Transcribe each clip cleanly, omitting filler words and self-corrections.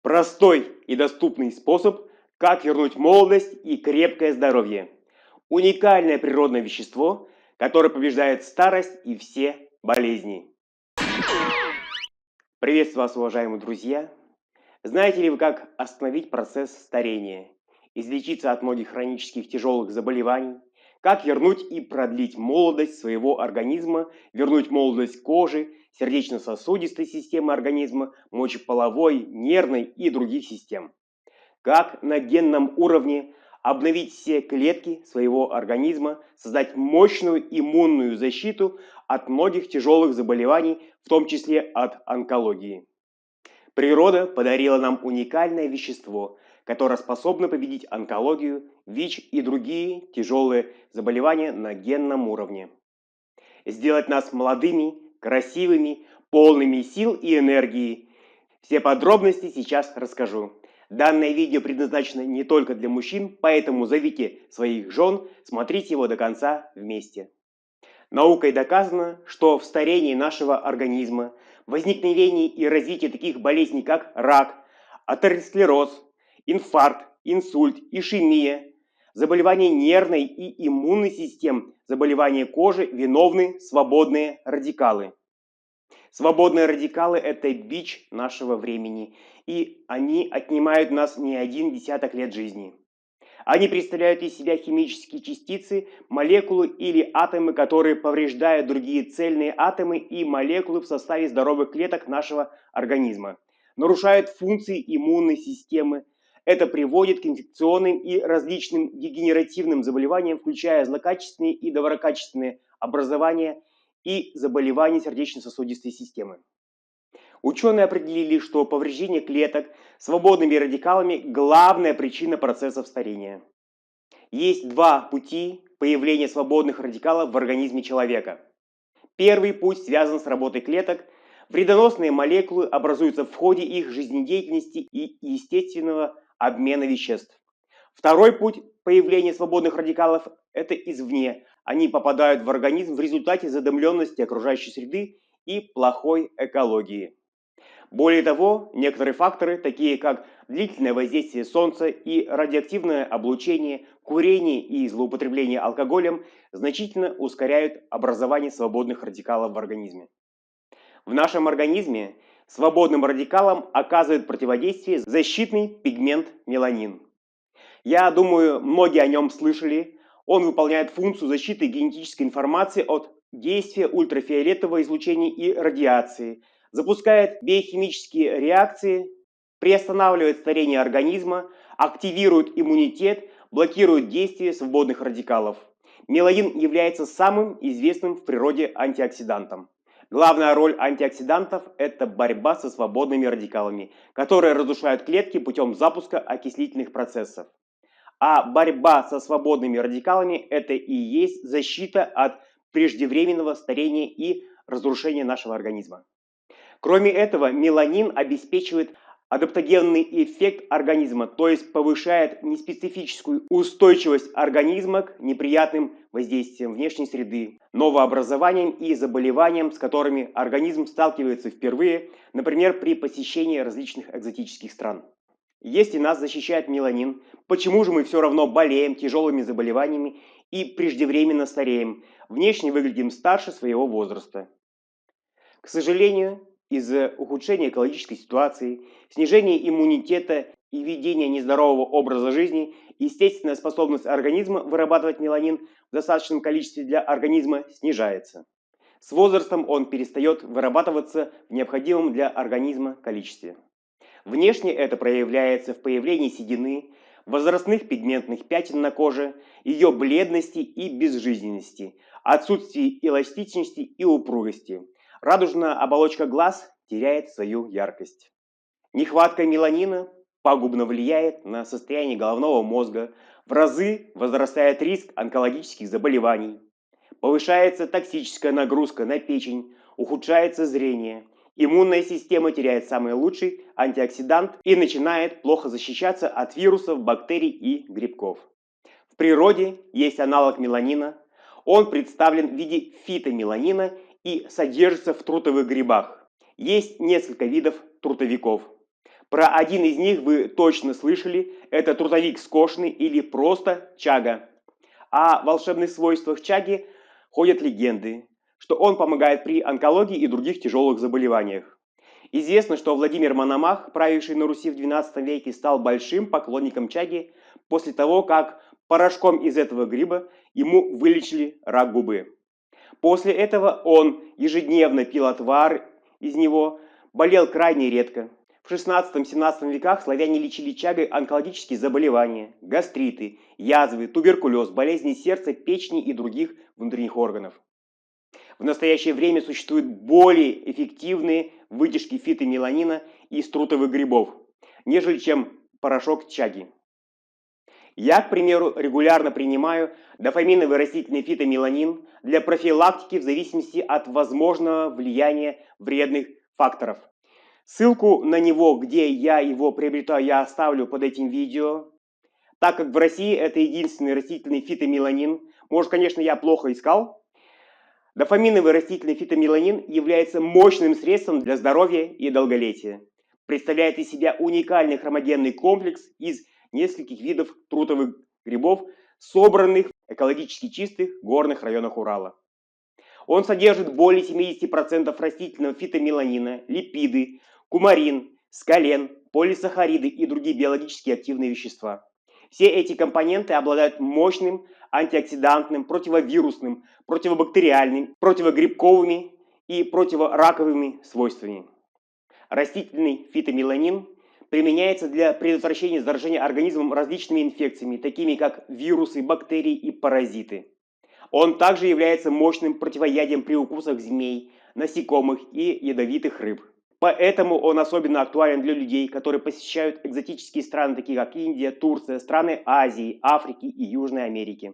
Простой и доступный способ, как вернуть молодость и крепкое здоровье. Уникальное природное вещество, которое побеждает старость и все болезни. Приветствую вас, уважаемые друзья! Знаете ли вы, как остановить процесс старения, излечиться от многих хронических тяжелых заболеваний, как вернуть и продлить молодость своего организма, вернуть молодость кожи, сердечно-сосудистой системы организма, мочеполовой, нервной и других систем? Как на генном уровне обновить все клетки своего организма, создать мощную иммунную защиту от многих тяжелых заболеваний, в том числе от онкологии. Природа подарила нам уникальное вещество, которое способно победить онкологию, ВИЧ и другие тяжелые заболевания на генном уровне. Сделать нас молодыми, красивыми, полными сил и энергии. Все подробности сейчас расскажу. Данное видео предназначено не только для мужчин, поэтому зовите своих жен, смотрите его до конца вместе. Наукой доказано, что в старении нашего организма, возникновении и развитии таких болезней, как рак, атеросклероз, инфаркт, инсульт, ишемия, заболевания нервной и иммунной систем, заболевания кожи виновны свободные радикалы. Свободные радикалы – это бич нашего времени, и они отнимают у нас не один десяток лет жизни. Они представляют из себя химические частицы, молекулы или атомы, которые повреждают другие цельные атомы и молекулы в составе здоровых клеток нашего организма, нарушают функции иммунной системы. Это приводит к инфекционным и различным дегенеративным заболеваниям, включая злокачественные и доброкачественные образования и заболевания сердечно-сосудистой системы. Ученые определили, что повреждение клеток свободными радикалами – главная причина процессов старения. Есть два пути появления свободных радикалов в организме человека. Первый путь связан с работой клеток. Вредоносные молекулы образуются в ходе их жизнедеятельности и естественного обмена веществ. Второй путь появления свободных радикалов – это извне. Они попадают в организм в результате задымленности окружающей среды и плохой экологии. Более того, некоторые факторы, такие как длительное воздействие солнца и радиоактивное облучение, курение и злоупотребление алкоголем, значительно ускоряют образование свободных радикалов в организме. В нашем организме свободным радикалам оказывает противодействие защитный пигмент меланин. Я думаю, многие о нем слышали. Он выполняет функцию защиты генетической информации от действия ультрафиолетового излучения и радиации, запускает биохимические реакции, приостанавливает старение организма, активирует иммунитет, блокирует действие свободных радикалов. Меланин является самым известным в природе антиоксидантом. Главная роль антиоксидантов – это борьба со свободными радикалами, которые разрушают клетки путем запуска окислительных процессов. А борьба со свободными радикалами – это и есть защита от преждевременного старения и разрушения нашего организма. Кроме этого, меланин обеспечивает адаптогенный эффект организма, то есть повышает неспецифическую устойчивость организма к неприятным воздействиям внешней среды, новообразованиям и заболеваниям, с которыми организм сталкивается впервые, например, при посещении различных экзотических стран. Если нас защищает меланин, почему же мы все равно болеем тяжелыми заболеваниями и преждевременно стареем, внешне выглядим старше своего возраста? К сожалению, из-за ухудшения экологической ситуации, снижения иммунитета и ведения нездорового образа жизни, естественная способность организма вырабатывать меланин в достаточном количестве для организма снижается. С возрастом он перестает вырабатываться в необходимом для организма количестве. Внешне это проявляется в появлении седины, возрастных пигментных пятен на коже, ее бледности и безжизненности, отсутствии эластичности и упругости. Радужная оболочка глаз теряет свою яркость. Нехватка меланина пагубно влияет на состояние головного мозга, в разы возрастает риск онкологических заболеваний, повышается токсическая нагрузка на печень, ухудшается зрение, иммунная система теряет самый лучший антиоксидант и начинает плохо защищаться от вирусов, бактерий и грибков. В природе есть аналог меланина, он представлен в виде фитомеланина и содержится в трутовых грибах. Есть несколько видов трутовиков. Про один из них вы точно слышали, это трутовик скошенный или просто чага. О волшебных свойствах чаги ходят легенды, что он помогает при онкологии и других тяжелых заболеваниях. Известно, что Владимир Мономах, правивший на Руси в XII веке, стал большим поклонником чаги после того, как порошком из этого гриба ему вылечили рак губы. После этого он ежедневно пил отвар из него, болел крайне редко. В XVI-XVII веках славяне лечили чагой онкологические заболевания, гастриты, язвы, туберкулез, болезни сердца, печени и других внутренних органов. В настоящее время существуют более эффективные вытяжки фитомеланина из трутовых грибов, нежели чем порошок чаги. Я, к примеру, регулярно принимаю дофаминовый растительный фитомеланин для профилактики в зависимости от возможного влияния вредных факторов. Ссылку на него, где я его приобретаю, я оставлю под этим видео. Так как в России это единственный растительный фитомеланин, может, конечно, я плохо искал. Дофаминовый растительный фитомеланин является мощным средством для здоровья и долголетия. Представляет из себя уникальный хромогенный комплекс из нескольких видов трутовых грибов, собранных в экологически чистых горных районах Урала. Он содержит более 70% растительного фитомеланина, липиды, кумарин, скален, полисахариды и другие биологически активные вещества. Все эти компоненты обладают мощным антиоксидантным, противовирусным, противобактериальным, противогрибковыми и противораковыми свойствами. Растительный фитомеланин применяется для предотвращения заражения организмом различными инфекциями, такими как вирусы, бактерии и паразиты. Он также является мощным противоядием при укусах змей, насекомых и ядовитых рыб. Поэтому он особенно актуален для людей, которые посещают экзотические страны, такие как Индия, Турция, страны Азии, Африки и Южной Америки.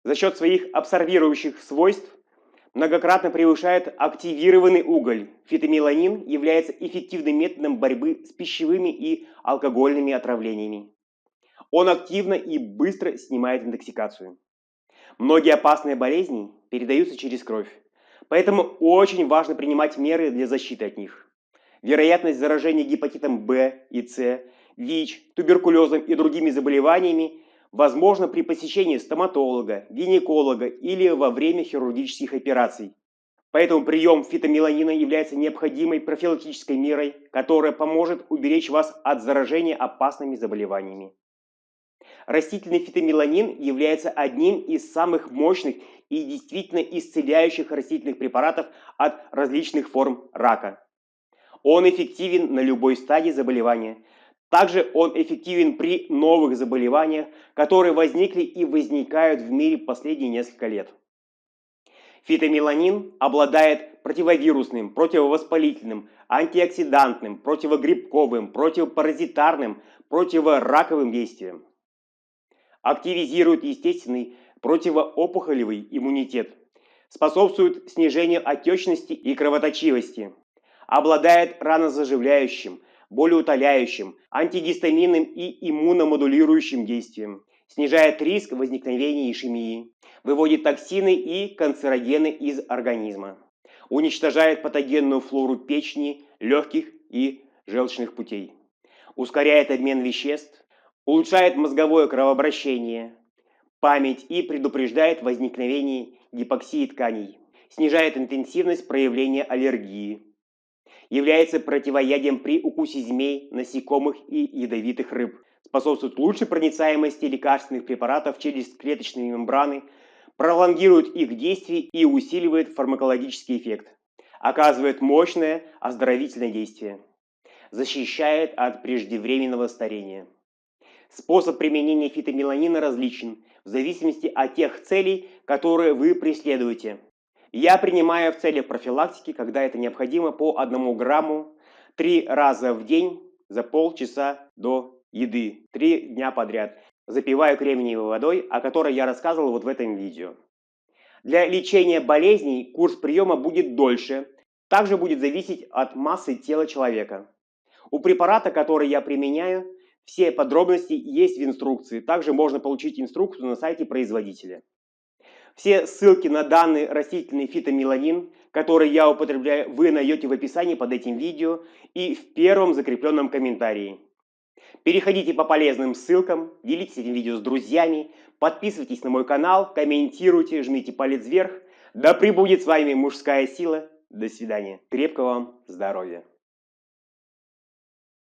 За счет своих абсорбирующих свойств многократно превышает активированный уголь. Фитомеланин является эффективным методом борьбы с пищевыми и алкогольными отравлениями. Он активно и быстро снимает интоксикацию. Многие опасные болезни передаются через кровь, поэтому очень важно принимать меры для защиты от них. Вероятность заражения гепатитом В и С, ВИЧ, туберкулезом и другими заболеваниями возможно при посещении стоматолога, гинеколога или во время хирургических операций. Поэтому прием фитомеланина является необходимой профилактической мерой, которая поможет уберечь вас от заражения опасными заболеваниями. Растительный фитомеланин является одним из самых мощных и действительно исцеляющих растительных препаратов от различных форм рака. Он эффективен на любой стадии заболевания. Также он эффективен при новых заболеваниях, которые возникли и возникают в мире последние несколько лет. Фитомеланин обладает противовирусным, противовоспалительным, антиоксидантным, противогрибковым, противопаразитарным, противораковым действием. Активизирует естественный противоопухолевый иммунитет, способствует снижению отечности и кровоточивости, обладает ранозаживляющим, болеутоляющим, антигистаминным и иммуномодулирующим действием, снижает риск возникновения ишемии, выводит токсины и канцерогены из организма, уничтожает патогенную флору печени, легких и желчных путей, ускоряет обмен веществ, улучшает мозговое кровообращение, память и предупреждает возникновение гипоксии тканей, снижает интенсивность проявления аллергии, является противоядием при укусе змей, насекомых и ядовитых рыб, способствует лучшей проницаемости лекарственных препаратов через клеточные мембраны, пролонгирует их действие и усиливает фармакологический эффект, оказывает мощное оздоровительное действие, защищает от преждевременного старения. Способ применения фитомеланина различен в зависимости от тех целей, которые вы преследуете. Я принимаю в целях профилактики, когда это необходимо, по 1 грамму 3 раза в день за полчаса до еды, 3 дня подряд. Запиваю кремниевой водой, о которой я рассказывал вот в этом видео. Для лечения болезней курс приема будет дольше, также будет зависеть от массы тела человека. У препарата, который я применяю, все подробности есть в инструкции. Также можно получить инструкцию на сайте производителя. Все ссылки на данный растительный фитомеланин, который я употребляю, вы найдете в описании под этим видео и в первом закрепленном комментарии. Переходите по полезным ссылкам, делитесь этим видео с друзьями, подписывайтесь на мой канал, комментируйте, жмите палец вверх. Да пребудет с вами мужская сила. До свидания. Крепкого вам здоровья.